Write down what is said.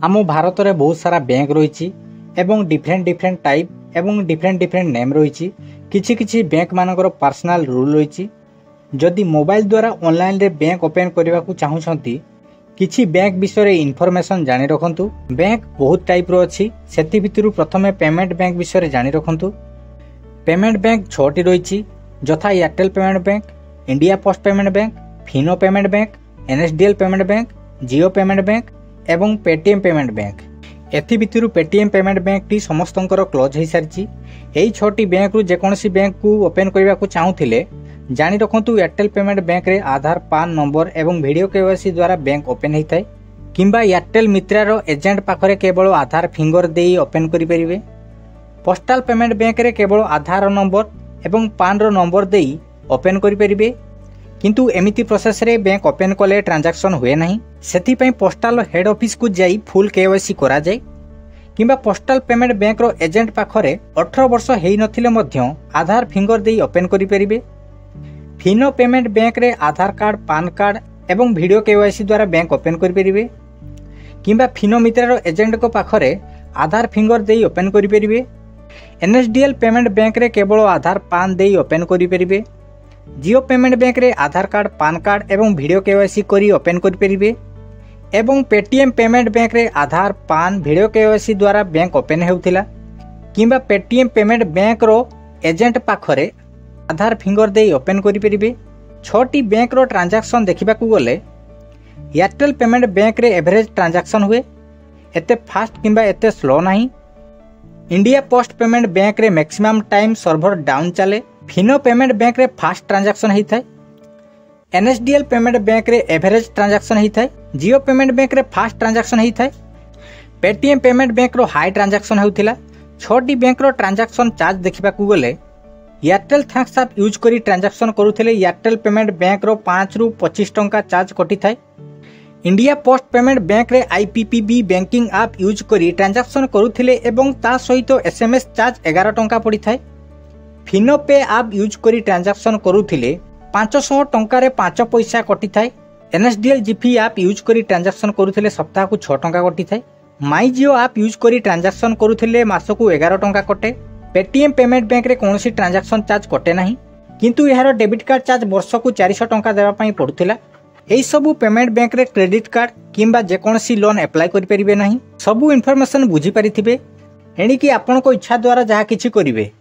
आम भारत में बहुत सारा बैंक रही एवं डिफरेंट डिफरेंट टाइप एवं डिफरेंट डिफरेंट नेम रही किछि किछि बैंक मानकर पर्सनल रूल रही जदि मोबाइल द्वारा ऑनलाइन रे बैंक ओपन करने को चाहूँगी किछि बैंक विषय इनफॉरमेशन जानी रखंतु। बैंक बहुत टाइप रो अछि सेति भितरु प्रथमे पेमेंट बैंक विषय जानी रखंतु। पेमेंट बैंक 6टी रही यथा Airtel payment bank, India post payment bank, Fino payment bank, NSDL payment bank, Jio payment bank एवं पेटीएम पेमेंट बैंक। एथि भितरु पेटीएम पेमेंट बैंक टी समस्तंकर क्लोज हो सारी। यही 6टी बैंक रु जेकोसी बैंक को ओपन करने को चाहूले जानी रखंतु एयरटेल पेमेंट बैंक रे आधार पान नंबर एवं वीडियो केवाईसी द्वारा बैंक ओपन होता है किंबा एयरटेल मित्रार एजेंट पाखरे केवल आधार फिंगर दे ओपन करि परिबे। पोस्टल पेमेंट बैंक रे केवल आधार नंबर एवं पान रो नंबर दे ओपन करि परिबे किंतु एमिति प्रोसेस रे बैंक ओपन कले ट्रांजैक्शन हुए नहीं। सेति पई पोस्टल हेड ऑफिस को जाई फुल केवाईसी करा जाय किंबा पोस्टल पेमेंट बैंक रो एजेंट पाखरे 18 वर्ष हेई नथिले मध्य आधार फिंगर दे ओपन करि परिबे। फिनो पेमेंट बैंक रे आधार कार्ड पान कार्ड एवं वीडियो केवाईसी द्वारा बैंक ओपन करि परिबे किंबा फिनो मित्रार एजेंट को पाखरे आधार फिंगर दे ओपन करि परिबे। एनएसडीएल पेमेंट बैंक रे केवल आधार पान दे ओपन करि परिबे। जियो पेमेंट बैंक रे आधार कार्ड पान कार्ड एवं वीडियो केवाईसी करी ओपन करि परिबे एवं पेटीएम पेमेंट बैंक रे आधार पान वीडियो केवाईसी द्वारा बैंक ओपन हेउथिला किंबा पेटीएम पेमेंट बैंक रो एजेंट पाखरे आधार फिंगर दे ओपन करि परिबे। 6टी बैंक रो ट्रांजैक्शन देखिबा को गले एयरटेल पेमेंट बैंक रे एवरेज ट्रांजैक्शन हुए एते फास्ट किंबा एते स्लो नहीं। इंडिया पोस्ट पेमेंट बैंक रे मैक्सिमम टाइम सर्वर डाउन चले। फिनो पेमेंट बैंक रे फास्ट ट्रांजैक्शन होता है। एनएसडीएल पेमेंट बैंक रे एवरेज ट्रांजैक्शन होता है। जियो पेमेंट बैंक रे फास्ट ट्रांजैक्शन होता है। पेटीएम पेमेंट बैंक रो हाई ट्रांजैक्शन होतिला। 6टी बैंक रो ट्रांजैक्शन चार्ज देखिबा को गले एयरटेल थैंक्स आप यूज करी ट्रांजैक्शन करूथिले एयरटेल पेमेंट बैंक रो 5 रु 25 टंका चार्ज कटि थाए। इंडिया पोस्ट पेमेंट बैंक रे आईपीपीबी बैंकिंग आप यूज करी ट्रांजैक्शन करूथिले एवं ता सहित एसएमएस चार्ज 11 टंका पड़ी थाए। फिनो पे आप यूज करी ट्रांजैक्शन करूथिले 500 टंका रे 5 पैसा कटि थाए। एनएसडीएल जीपी आप यूज करी ट्रांजैक्शन करूथिले सप्ताह को 6 टंका कटि थाए। माई जियो आप यूज करी ट्रांजैक्शन करूथिले मास को 11 टंका कटे। पेटीएम पेमेंट बैंक रे कोनोसी ट्रांजैक्शन चार्ज कटे नहीं किंतु यार डेबिट कार्ड चार्ज वर्ष को 400 टंका देवा पई पड़ुथिला। एई सबु पेमेंट बैंक रे क्रेडिट कार्ड किंबा जेकोसी लोन अप्लाई करि परिबे नहीं। सबु इन्फॉर्मेशन बुझी परिथिबे एणिकी आपन को इच्छा द्वारा जहा किछि करिवे।